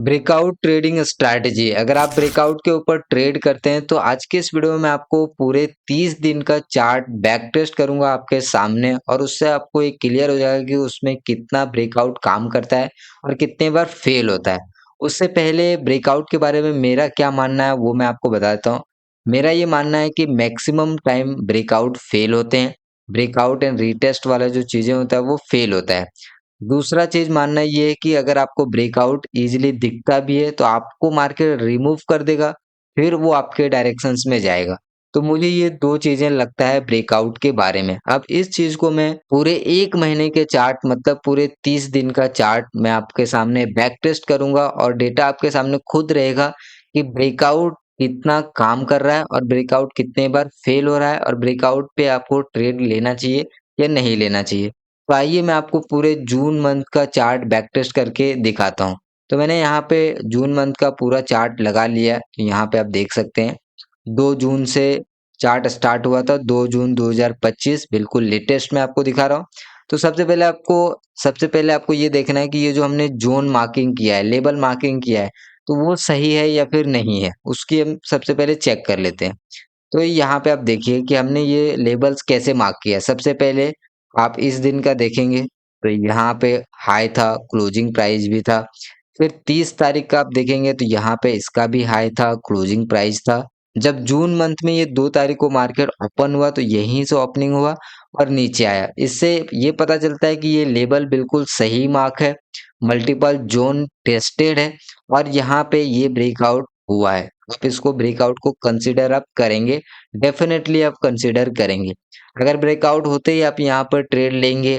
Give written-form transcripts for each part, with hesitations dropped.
Breakout trading strategy. अगर आप breakout के ऊपर ट्रेड करते हैं तो आज के इस वीडियो में मैं आपको पूरे 30 दिन का चार्ट बैक टेस्ट करूंगा आपके सामने, और उससे आपको एक क्लियर हो जाएगा कि उसमें कितना ब्रेकआउट काम करता है और कितने बार फेल होता है। उससे पहले ब्रेकआउट के बारे में मेरा क्या मानना है वो मैं आपको बता देता हूँ। मेरा ये मानना है कि मैक्सिमम टाइम ब्रेकआउट फेल होते हैं। ब्रेकआउट एंड रीटेस्ट वाला जो चीजें होता है वो फेल होता है। दूसरा चीज़ मानना ये है कि अगर आपको ब्रेकआउट ईज़िली दिखता भी है तो आपको मार्केट रिमूव कर देगा, फिर वो आपके डायरेक्शंस में जाएगा। तो मुझे ये 2 चीज़ें लगता है ब्रेकआउट के बारे में। अब इस चीज़ को मैं पूरे 1 महीने के चार्ट, मतलब पूरे 30 दिन का चार्ट मैं आपके सामने बैक टेस्ट करूँगा, और डेटा आपके सामने खुद रहेगा कि ब्रेकआउट कितना काम कर रहा है और ब्रेकआउट कितने बार फेल हो रहा है, और ब्रेकआउट पे आपको ट्रेड लेना चाहिए या नहीं लेना चाहिए। तो आइए मैं आपको पूरे जून मंथ का चार्ट बैक टेस्ट करके दिखाता हूँ। तो मैंने यहाँ पे जून मंथ का पूरा चार्ट लगा लिया है। तो यहाँ पे आप देख सकते हैं 2 जून से चार्ट स्टार्ट हुआ था, 2 जून 2025, बिल्कुल लेटेस्ट मैं आपको दिखा रहा हूँ। तो सबसे पहले आपको ये देखना है कि ये जो हमने जोन मार्किंग किया है, लेबल मार्किंग किया है, तो वो सही है या फिर नहीं है, उसकी हम सबसे पहले चेक कर लेते हैं। तो यहाँ पे आप देखिए कि हमने ये लेबल्स कैसे मार्क किया है। सबसे पहले आप इस दिन का देखेंगे तो यहाँ पे हाई था, क्लोजिंग प्राइस भी था। फिर 30 तारीख का आप देखेंगे तो यहाँ पे इसका भी हाई था, क्लोजिंग प्राइस था। जब जून मंथ में ये 2 तारीख को मार्केट ओपन हुआ तो यहीं से ओपनिंग हुआ और नीचे आया। इससे ये पता चलता है कि ये लेबल बिल्कुल सही मार्क है, मल्टीपल जोन टेस्टेड है, और यहाँ पे ये ब्रेकआउट हुआ है। आप इसको ब्रेकआउट को कंसिडर आप करेंगे, डेफिनेटली आप कंसिडर करेंगे। अगर ब्रेकआउट होते ही आप यहाँ पर ट्रेड लेंगे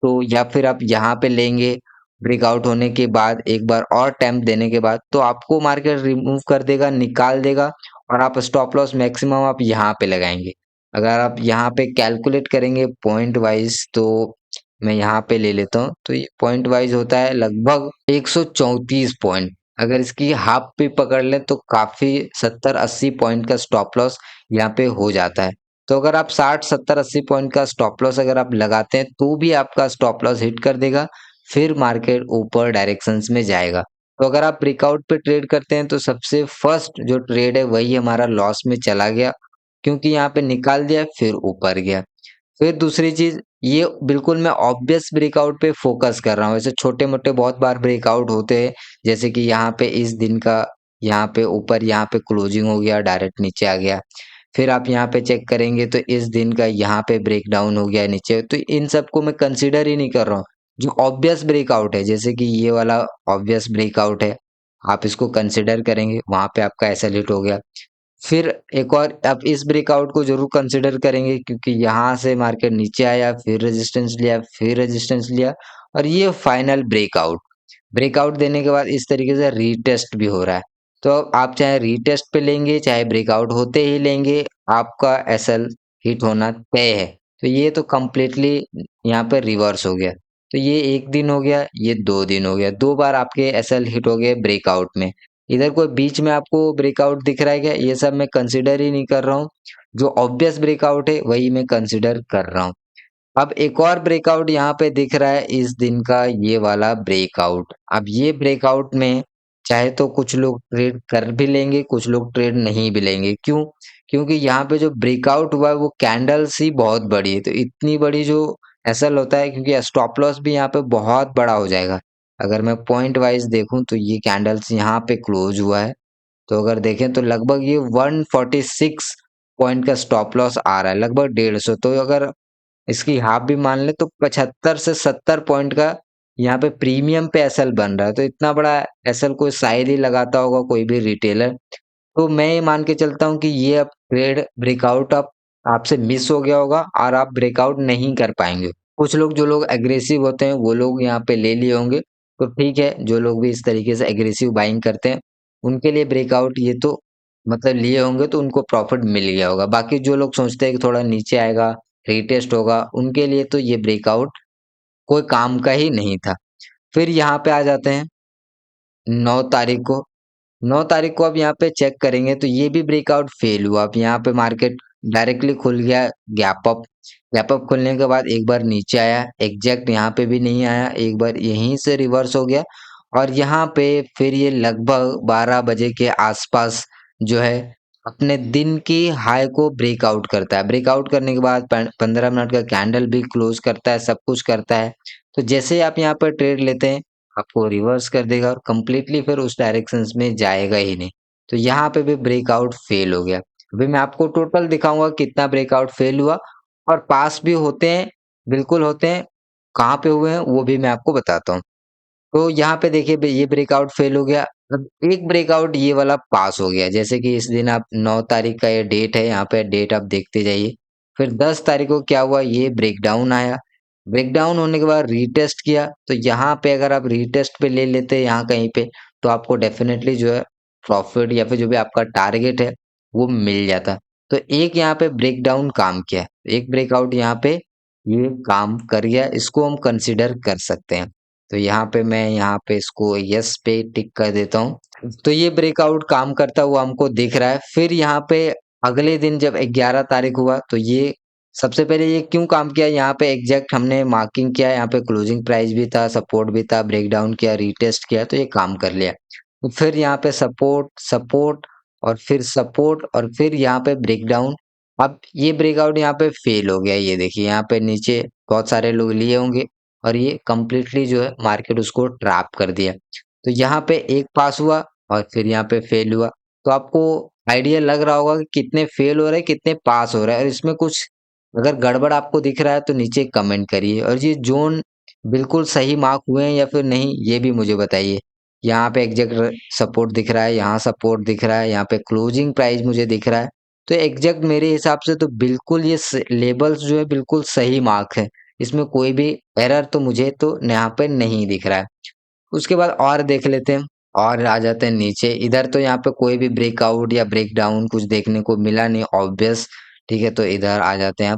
तो, या फिर आप यहाँ पे लेंगे ब्रेकआउट होने के बाद एक बार और अटेम्प्ट देने के बाद, तो आपको मार्केट रिमूव कर देगा, निकाल देगा, और आप स्टॉप लॉस मैक्सिमम आप यहाँ पे लगाएंगे। अगर आप यहाँ पे कैलकुलेट करेंगे पॉइंट वाइज, तो मैं यहाँ पे ले लेता हूँ, तो ये पॉइंट वाइज होता है लगभग 134 पॉइंट। अगर इसकी हाफ पे पकड़ लें तो काफी 70-80 पॉइंट का स्टॉप लॉस यहाँ पे हो जाता है। तो अगर आप 60-70-80 पॉइंट का स्टॉप लॉस अगर आप लगाते हैं तो भी आपका स्टॉप लॉस हिट कर देगा, फिर मार्केट ऊपर डायरेक्शंस में जाएगा। तो अगर आप ब्रेकआउट पे ट्रेड करते हैं तो सबसे फर्स्ट जो ट्रेड है वही हमारा लॉस में चला गया, क्योंकि यहाँ पे निकाल दिया फिर ऊपर गया। फिर दूसरी चीज, ये बिल्कुल मैं ऑब्वियस ब्रेकआउट पे फोकस कर रहा हूँ। ऐसे छोटे मोटे बहुत बार ब्रेकआउट होते हैं, जैसे कि यहाँ पे इस दिन का यहाँ पे ऊपर यहाँ पे क्लोजिंग हो गया, डायरेक्ट नीचे आ गया। फिर आप यहाँ पे चेक करेंगे तो इस दिन का यहाँ पे ब्रेक डाउन हो गया नीचे। तो इन सबको मैं कंसीडर ही नहीं कर रहा हूँ। जो ऑब्वियस ब्रेकआउट है, जैसे कि ये वाला ऑब्वियस ब्रेकआउट है, आप इसको कंसिडर करेंगे, वहां पे आपका एसएल हिट हो गया। फिर एक और आप इस ब्रेकआउट को जरूर कंसिडर करेंगे, क्योंकि यहाँ से मार्केट नीचे आया, फिर रेजिस्टेंस लिया, फिर रेजिस्टेंस लिया, और ये फाइनल ब्रेकआउट। ब्रेकआउट देने के बाद इस तरीके से रीटेस्ट भी हो रहा है। तो आप चाहे रीटेस्ट पे लेंगे चाहे ब्रेकआउट होते ही लेंगे, आपका एसएल हिट होना तय है। तो ये तो कंप्लीटली यहाँ पे रिवर्स हो गया। तो ये 1 दिन हो गया, ये 2 दिन हो गया, 2 बार आपके एसएल हिट हो गए ब्रेकआउट में। इधर कोई बीच में आपको ब्रेकआउट दिख रहा है क्या? ये सब मैं कंसिडर ही नहीं कर रहा हूँ। जो ऑब्वियस ब्रेकआउट है वही मैं कंसिडर कर रहा हूँ। अब एक और ब्रेकआउट यहाँ पे दिख रहा है इस दिन का, ये वाला ब्रेकआउट। अब ये ब्रेकआउट में चाहे तो कुछ लोग ट्रेड कर भी लेंगे, कुछ लोग ट्रेड नहीं भी लेंगे। क्यों? क्योंकि यहाँ पे जो ब्रेकआउट हुआ है वो कैंडल्स ही बहुत बड़ी है। तो इतनी बड़ी जो एसएल होता है, क्योंकि स्टॉप लॉस भी यहाँ पे बहुत बड़ा हो जाएगा। अगर मैं पॉइंट वाइज देखूं तो ये कैंडल्स यहाँ पे क्लोज हुआ है, तो अगर देखें तो लगभग ये 146 पॉइंट का स्टॉप लॉस आ रहा है, लगभग 150। तो अगर इसकी हाफ भी मान ले तो 75 से 70 पॉइंट का यहाँ पे प्रीमियम पे एसएल बन रहा है। तो इतना बड़ा एसएल कोई शायद ही लगाता होगा, कोई भी रिटेलर। तो मैं ये मान के चलता हूँ कि ये अब ट्रेड ब्रेकआउट अब आपसे मिस हो गया होगा और आप ब्रेकआउट नहीं कर पाएंगे। कुछ लोग, जो लोग एग्रेसिव होते हैं, वो लोग यहाँ पे ले लिए होंगे। तो ठीक है, जो लोग भी इस तरीके से एग्रेसिव बाइंग करते हैं उनके लिए ब्रेकआउट ये तो मतलब लिए होंगे, तो उनको प्रॉफिट मिल गया होगा। बाकी जो लोग सोचते हैं कि थोड़ा नीचे आएगा, रीटेस्ट होगा, उनके लिए तो ये ब्रेकआउट कोई काम का ही नहीं था। फिर यहाँ पे आ जाते हैं 9 तारीख को। 9 तारीख को अब यहाँ पे चेक करेंगे तो ये भी ब्रेकआउट फेल हुआ। अब यहाँ पे मार्केट डायरेक्टली खुल गया गैप अप। गैप अप खुलने के बाद एक बार नीचे आया, एग्जैक्ट यहाँ पे भी नहीं आया, एक बार यहीं से रिवर्स हो गया, और यहाँ पे फिर ये लगभग 12 बजे के आसपास जो है अपने दिन की हाई को ब्रेकआउट करता है। ब्रेकआउट करने के बाद 15 मिनट का कैंडल भी क्लोज करता है, सब कुछ करता है। तो जैसे ही आप यहाँ पर ट्रेड लेते हैं, आपको रिवर्स कर देगा और कंप्लीटली फिर उस डायरेक्शन में जाएगा ही नहीं। तो यहाँ पे भी ब्रेकआउट फेल हो गया। अभी मैं आपको टोटल दिखाऊंगा कितना ब्रेकआउट फेल हुआ और पास भी होते हैं, बिल्कुल होते हैं। कहाँ पे हुए हैं वो भी मैं आपको बताता हूँ। तो यहाँ पे देखिए ये ब्रेकआउट फेल हो गया। अब एक ब्रेकआउट ये वाला पास हो गया, जैसे कि इस दिन आप 9 तारीख का ये डेट है, यहाँ पे डेट आप देखते जाइए। फिर 10 तारीख को क्या हुआ, ये ब्रेकडाउन आया। ब्रेकडाउन होने के बाद रीटेस्ट किया, तो यहाँ पे अगर आप रीटेस्ट पे ले लेते हैं यहाँ कहीं पे, तो आपको डेफिनेटली जो है प्रॉफिट या फिर जो भी आपका टारगेट है वो मिल जाता। तो एक यहाँ पे ब्रेकडाउन काम किया, एक ब्रेकआउट यहाँ पे ये काम कर गया, इसको हम कंसिडर कर सकते हैं। तो यहाँ पे मैं यहाँ पे इसको यस पे टिक कर देता हूँ। तो ये ब्रेकआउट काम करता हुआ हमको दिख रहा है। फिर यहाँ पे अगले दिन जब 11 तारीख हुआ, तो ये सबसे पहले ये क्यों काम किया, यहाँ पे एग्जैक्ट हमने मार्किंग किया, यहाँ पे क्लोजिंग प्राइस भी था, सपोर्ट भी था, ब्रेकडाउन किया, रीटेस्ट किया, तो ये काम कर लिया। तो फिर यहाँ पे सपोर्ट सपोर्ट और फिर सपोर्ट और फिर यहाँ पे ब्रेकडाउन। अब ये ब्रेकआउट यहाँ पे फेल हो गया, ये देखिए यहाँ पे नीचे बहुत सारे लोग लिए होंगे और ये कंप्लीटली जो है मार्केट उसको ट्रैप कर दिया। तो यहाँ पे एक पास हुआ और फिर यहाँ पे फेल हुआ। तो आपको आइडिया लग रहा होगा कि कितने फेल हो रहे हैं, कितने पास हो रहे हैं, और इसमें कुछ अगर गड़बड़ आपको दिख रहा है तो नीचे कमेंट करिए। और ये जोन बिल्कुल सही मार्क हुए हैं या फिर नहीं, ये भी मुझे बताइए। यहाँ पे एग्जैक्ट सपोर्ट दिख रहा है, यहाँ सपोर्ट दिख रहा है, यहाँ पे क्लोजिंग प्राइस मुझे दिख रहा है। तो एग्जैक्ट मेरे हिसाब से तो बिल्कुल ये लेबल्स जो है बिल्कुल सही मार्क है, इसमें कोई भी एरर तो मुझे तो यहाँ पे नहीं दिख रहा है। उसके बाद और देख लेते हैं, और आ जाते हैं नीचे। इधर तो यहाँ पे कोई भी ब्रेकआउट या ब्रेकडाउन कुछ देखने को मिला नहीं, ऑब्वियस। ठीक है, तो इधर आ जाते हैं।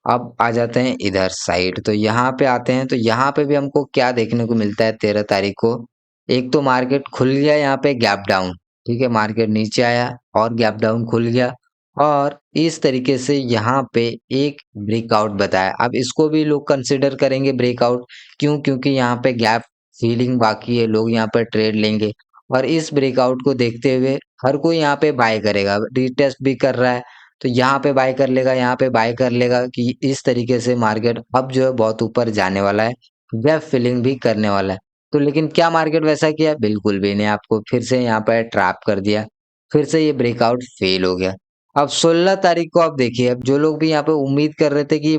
अब आ जाते हैं इधर साइड, तो यहाँ पे आते हैं। तो यहाँ पे भी हमको क्या देखने को मिलता है 13 तारीख को, एक तो मार्केट खुल गया यहाँ पे गैप डाउन। ठीक है, मार्केट नीचे आया और गैप डाउन खुल गया, और इस तरीके से यहाँ पे एक ब्रेकआउट बताया। अब इसको भी लोग कंसिडर करेंगे ब्रेकआउट, क्यों? क्योंकि यहाँ पे गैप फीलिंग बाकी है, लोग यहाँ पे ट्रेड लेंगे और इस ब्रेकआउट को देखते हुए हर कोई यहाँ पे बाय करेगा। रीटेस्ट भी कर रहा है तो यहाँ पे बाय कर लेगा, यहाँ पे बाय कर लेगा, कि इस तरीके से मार्केट अब जो है बहुत ऊपर जाने वाला है, गैप फिलिंग भी करने वाला है। तो लेकिन क्या मार्केट वैसा किया? बिल्कुल भी नहीं, आपको फिर से यहाँ पे ट्रैप कर दिया, फिर से ये ब्रेकआउट फेल हो गया। अब 16 तारीख को आप देखिए, अब जो लोग भी यहाँ पे उम्मीद कर रहे थे कि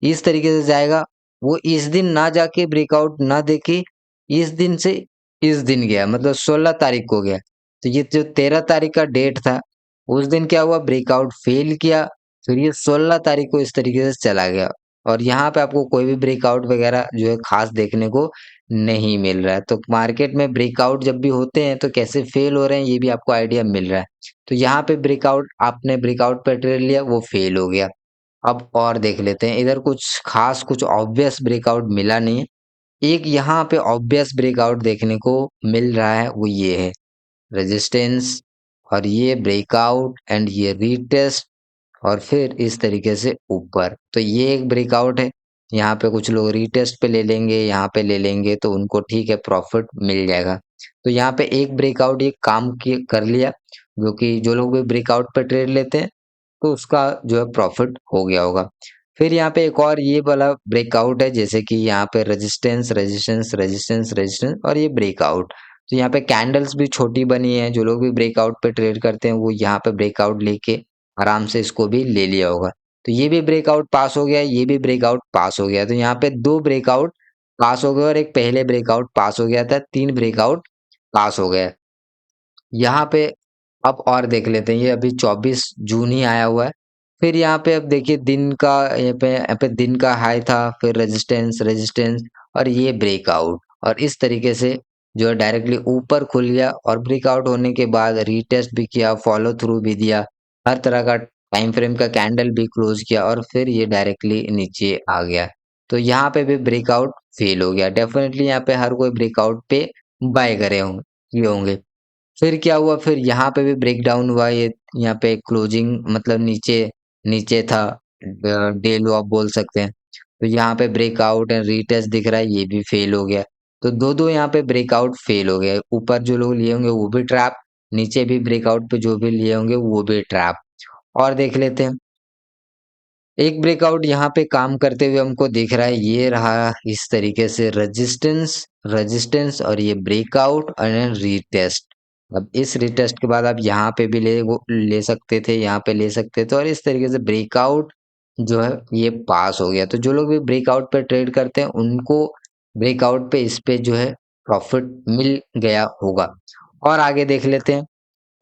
इस तरीके से जाएगा, वो इस दिन ना जाके ब्रेकआउट ना देके इस दिन से इस दिन गया, मतलब 16 तारीख को गया। तो ये जो 13 तारीख का डेट था, उस दिन क्या हुआ, ब्रेकआउट फेल किया, फिर ये 16 तारीख को इस तरीके से चला गया। और यहाँ पे आपको कोई भी ब्रेकआउट वगैरह जो है खास देखने को नहीं मिल रहा है। तो मार्केट में ब्रेकआउट जब भी होते हैं तो कैसे फेल हो रहे हैं ये भी आपको आइडिया मिल रहा है। तो यहाँ पे ब्रेकआउट, आपने ब्रेकआउट पे ट्रेड लिया, वो फेल हो गया। अब और देख लेते हैं, इधर कुछ खास कुछ ऑब्वियस ब्रेकआउट मिला नहीं है। एक यहाँ पे ऑब्वियस ब्रेकआउट देखने को मिल रहा है, वो ये है रेजिस्टेंस, और ये ब्रेकआउट एंड ये रीटेस्ट, और फिर इस तरीके से ऊपर। तो ये एक ब्रेकआउट है, यहाँ पे कुछ लोग रीटेस्ट पे ले लेंगे, यहाँ पे ले लेंगे, तो उनको ठीक है, प्रॉफिट मिल जाएगा। तो यहाँ पे एक ब्रेकआउट ये काम कर लिया, जो कि जो लोग भी ब्रेकआउट पे ट्रेड लेते हैं तो उसका जो है प्रॉफिट हो गया होगा। फिर यहाँ पे एक और ये वाला ब्रेकआउट है, जैसे कि यहाँ पे रेजिस्टेंस रेजिस्टेंस रेजिस्टेंस रेजिस्टेंस और ये ब्रेकआउट। तो यहाँ पे कैंडल्स भी छोटी बनी है, जो लोग भी ब्रेकआउट पे ट्रेड करते हैं वो यहाँ पे ब्रेकआउट लेके आराम से इसको भी ले लिया होगा। तो ये भी ब्रेकआउट पास हो गया, ये भी ब्रेकआउट पास हो गया। तो यहाँ पे 2 ब्रेकआउट पास हो गए और एक पहले ब्रेकआउट पास हो गया था, 3 ब्रेकआउट पास हो गए। यहाँ पे अब और देख लेते हैं, ये अभी 24 जून ही आया हुआ है। फिर यहाँ पे अब देखिए दिन का, यहाँ पे दिन का हाई था, फिर रेजिस्टेंस रेजिस्टेंस और ये ब्रेकआउट, और इस तरीके से जो है डायरेक्टली ऊपर खुल गया, और ब्रेकआउट होने के बाद रीटेस्ट भी किया, फॉलो थ्रू भी दिया, हर तरह का टाइम फ्रेम का कैंडल भी क्लोज किया, और फिर ये डायरेक्टली नीचे आ गया। तो यहाँ पे भी ब्रेकआउट फेल हो गया। डेफिनेटली यहाँ पे हर कोई ब्रेकआउट पे बाय करे होंगे, किए होंगे। फिर क्या हुआ, फिर यहाँ पे भी ब्रेक डाउन हुआ, ये यहाँ पे क्लोजिंग मतलब नीचे नीचे था, डे लो आप बोल सकते हैं। तो यहाँ पे ब्रेकआउट एंड रीटेस्ट दिख रहा है, ये भी फेल हो गया। तो दो दो यहाँ पे ब्रेकआउट फेल हो गए। ऊपर जो लोग लिए होंगे वो भी ट्रैप, नीचे भी ब्रेकआउट पे जो भी लिए होंगे वो भी ट्रैप। और देख लेते हैं, एक ब्रेकआउट यहाँ पे काम करते हुए हमको दिख रहा है, ये रहा इस तरीके से रेजिस्टेंस, रेजिस्टेंस और ये ब्रेकआउट और रीटेस्ट। अब इस रीटेस्ट के बाद आप यहाँ पे भी ले सकते थे, यहाँ पे ले सकते थे, और इस तरीके से ब्रेकआउट जो है ये पास हो गया। तो जो लोग भी ब्रेकआउट पे ट्रेड करते हैं उनको ब्रेकआउट पे इस पे जो है प्रॉफिट मिल गया होगा। और आगे देख लेते हैं,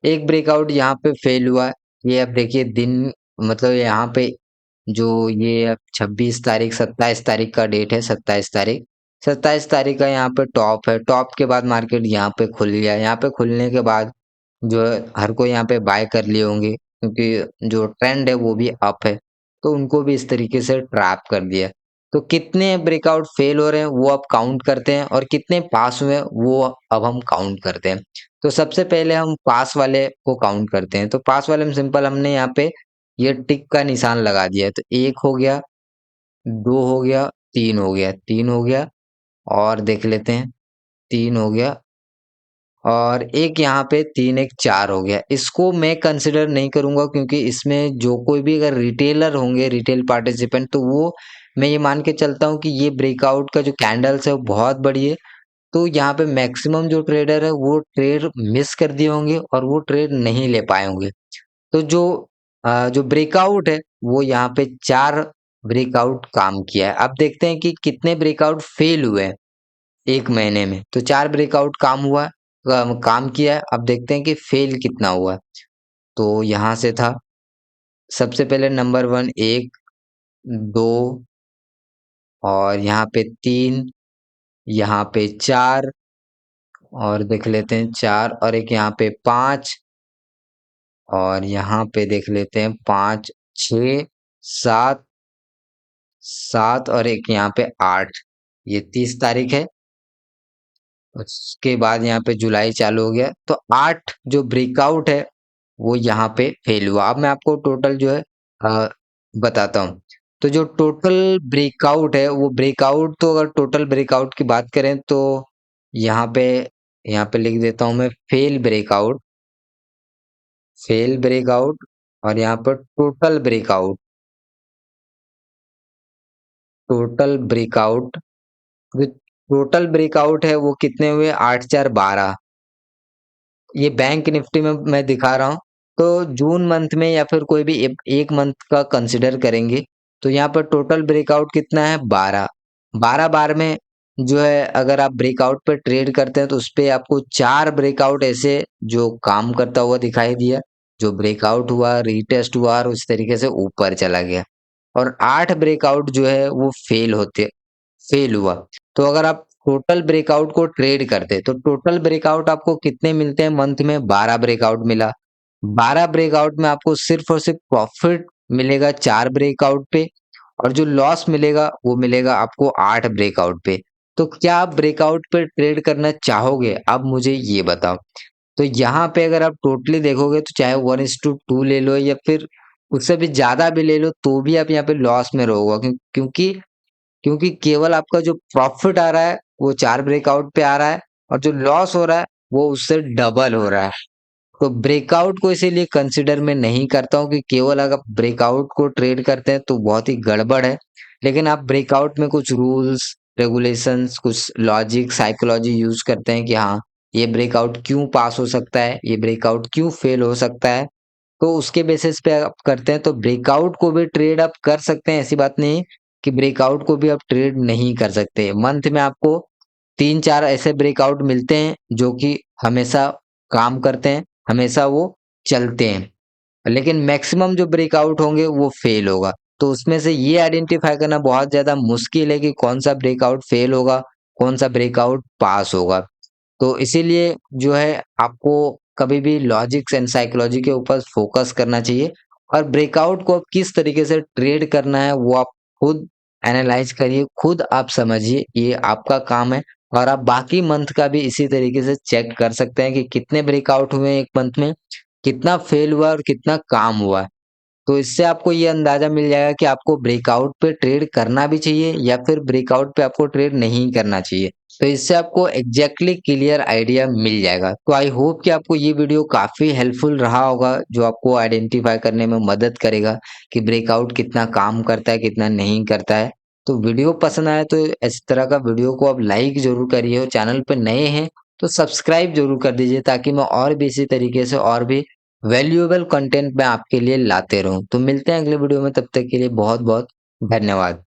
एक ब्रेकआउट यहाँ पे फेल हुआ है। ये अब देखिए दिन, मतलब यहाँ पे जो ये अब 26 तारीख 27 तारीख का डेट है, 27 तारीख का यहाँ पे टॉप है। टॉप के बाद मार्केट यहाँ पे खुल गया। यहाँ पे खुलने के बाद जो है हर कोई यहाँ पे बाय कर लिए होंगे, क्योंकि जो ट्रेंड है वो भी अप है, तो उनको भी इस तरीके से ट्रैप कर दिया। तो कितने ब्रेकआउट फेल हो रहे हैं वो अब काउंट करते हैं, और कितने पास हुए हैं वो अब हम काउंट करते हैं। तो सबसे पहले हम पास वाले को काउंट करते हैं। तो पास वाले में सिंपल, हमने यहाँ पे ये टिक का निशान लगा दिया है। तो एक हो गया, दो हो गया, तीन हो गया, तीन हो गया, और देख लेते हैं, तीन हो गया, और एक यहाँ पे तीन एक चार हो गया। इसको मैं कंसिडर नहीं करूंगा, क्योंकि इसमें जो कोई भी अगर रिटेलर होंगे, रिटेल पार्टिसिपेंट, तो वो मैं ये मान के चलता हूँ कि ये ब्रेकआउट का जो कैंडल्स है वो बहुत बड़ी है। तो यहाँ पे मैक्सिमम जो ट्रेडर है वो ट्रेड मिस कर दिए होंगे और वो ट्रेड नहीं ले पाए होंगे। तो जो ब्रेकआउट है वो यहाँ पे चार ब्रेकआउट काम किया है। अब देखते हैं कि कितने ब्रेकआउट फेल हुए हैं एक महीने में। तो चार ब्रेकआउट काम हुआ, काम किया है। अब देखते हैं कि फेल कितना हुआ है। तो यहाँ से था, सबसे पहले नंबर वन, एक, दो, और यहाँ पे तीन, यहाँ पे चार, और देख लेते हैं चार, और एक यहाँ पे पांच, और यहाँ पे देख लेते हैं पांच, छ, सात, सात, और एक यहाँ पे आठ। ये 30 तारीख है। उसके बाद यहाँ पे जुलाई चालू हो गया। तो आठ जो ब्रेकआउट है वो यहाँ पे फेल हुआ। अब मैं आपको टोटल जो है अ, बताता हूँ। तो जो टोटल ब्रेकआउट है वो ब्रेकआउट, तो अगर टोटल ब्रेकआउट की बात करें तो यहाँ पे लिख देता हूँ मैं, फेल ब्रेकआउट, फेल ब्रेकआउट, और यहाँ पर टोटल ब्रेकआउट, टोटल ब्रेकआउट, जो टोटल ब्रेकआउट है वो कितने हुए, 8 4 12। ये बैंक निफ्टी में मैं दिखा रहा हूँ। तो जून मंथ में या फिर कोई भी एक मंथ का कंसिडर करेंगे, तो यहाँ पर टोटल ब्रेकआउट कितना है, 12। 12 बार में जो है अगर आप ब्रेकआउट पे ट्रेड करते हैं तो उस पे आपको चार ब्रेकआउट ऐसे जो काम करता हुआ दिखाई दिया, जो ब्रेकआउट हुआ, रीटेस्ट हुआ और उस तरीके से ऊपर चला गया। और 8 ब्रेकआउट जो है वो फेल हुआ। तो अगर आप टोटल ब्रेकआउट को ट्रेड करते तो टोटल ब्रेकआउट आपको कितने मिलते हैं मंथ में, 12 ब्रेकआउट मिला। 12 ब्रेकआउट में आपको सिर्फ और सिर्फ प्रॉफिट मिलेगा 4 ब्रेकआउट पे, और जो लॉस मिलेगा वो मिलेगा आपको 8 ब्रेकआउट पे। तो क्या आप ब्रेकआउट पे ट्रेड करना चाहोगे, अब मुझे ये बताओ। तो यहाँ पे अगर आप टोटली देखोगे तो चाहे 1:2 ले लो या फिर उससे भी ज्यादा भी ले लो, तो भी आप यहाँ पे लॉस में रहोगे, क्योंकि क्योंकि केवल आपका जो प्रॉफिट आ रहा है वो 4 ब्रेकआउट पे आ रहा है, और जो लॉस हो रहा है वो उससे डबल हो रहा है। तो ब्रेकआउट को इसीलिए कंसिडर मैं नहीं करता हूँ कि केवल अगर ब्रेकआउट को ट्रेड करते हैं तो बहुत ही गड़बड़ है। लेकिन आप ब्रेकआउट में कुछ रूल्स, रेगुलेशंस, कुछ लॉजिक, साइकोलॉजी यूज करते हैं कि हाँ, ये ब्रेकआउट क्यों पास हो सकता है, ये ब्रेकआउट क्यों फेल हो सकता है। तो उसके बेसिस पे आप करते हैं। तो ब्रेकआउट को भी ट्रेड आप कर सकते हैं, ऐसी बात नहीं कि ब्रेकआउट को भी आप ट्रेड नहीं कर सकते। मंथ में आपको 3 4 ऐसे ब्रेकआउट मिलते हैं जो कि हमेशा काम करते हैं, हमेशा वो चलते हैं। लेकिन मैक्सिमम जो ब्रेकआउट होंगे वो फेल होगा। तो उसमें से ये आइडेंटिफाई करना बहुत ज्यादा मुश्किल है कि कौन सा ब्रेकआउट फेल होगा, कौन सा ब्रेकआउट पास होगा। तो इसीलिए जो है आपको कभी भी लॉजिक्स एंड साइकोलॉजी के ऊपर फोकस करना चाहिए, और ब्रेकआउट को किस तरीके से ट्रेड करना है वो आप खुद एनालाइज करिए, खुद आप समझिए, ये आपका काम है। और आप बाकी मंथ का भी इसी तरीके से चेक कर सकते हैं कि कितने ब्रेकआउट हुए एक मंथ में, कितना फेल हुआ और कितना काम हुआ। तो इससे आपको ये अंदाजा मिल जाएगा कि आपको ब्रेकआउट पे ट्रेड करना भी चाहिए या फिर ब्रेकआउट पे आपको ट्रेड नहीं करना चाहिए। तो इससे आपको एग्जैक्टली क्लियर आइडिया मिल जाएगा। तो आई होप कि आपको ये वीडियो काफ़ी हेल्पफुल रहा होगा, जो आपको आइडेंटिफ़ाई करने में मदद करेगा कि ब्रेकआउट कितना काम करता है, कितना नहीं करता है। तो वीडियो पसंद आया तो इस तरह का वीडियो को आप लाइक ज़रूर करिए और चैनल पे नए हैं तो सब्सक्राइब ज़रूर कर दीजिए ताकि मैं और भी इसी तरीके से और भी वैल्यूएबल कंटेंट मैं आपके लिए लाते रहूँ। तो मिलते हैं अगले वीडियो में, तब तक के लिए बहुत-बहुत धन्यवाद।